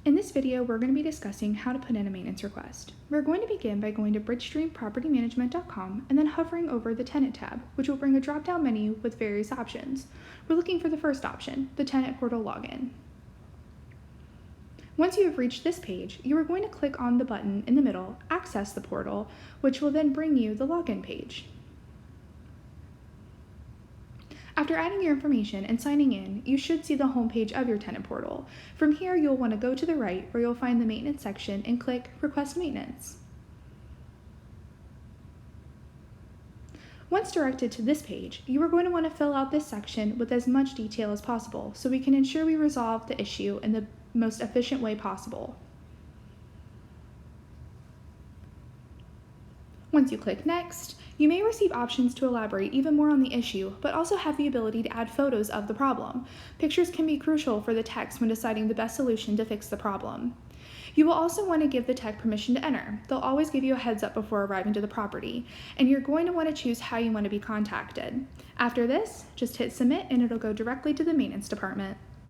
In this video, we're going to be discussing how to put in a maintenance request. We're going to begin by going to bridgestreampropertymanagement.com and then hovering over the Tenant tab, which will bring a drop-down menu with various options. We're looking for the first option, the Tenant Portal Login. Once you have reached this page, you are going to click on the button in the middle, Access the Portal, which will then bring you the login page. After adding your information and signing in, you should see the home page of your tenant portal. From here, you'll want to go to the right where you'll find the maintenance section and click Request Maintenance. Once directed to this page, you are going to want to fill out this section with as much detail as possible so we can ensure we resolve the issue in the most efficient way possible. Once you click Next, you may receive options to elaborate even more on the issue, but also have the ability to add photos of the problem. Pictures can be crucial for the techs when deciding the best solution to fix the problem. You will also want to give the tech permission to enter. They'll always give you a heads up before arriving to the property, and you're going to want to choose how you want to be contacted. After this, just hit Submit and it'll go directly to the maintenance department.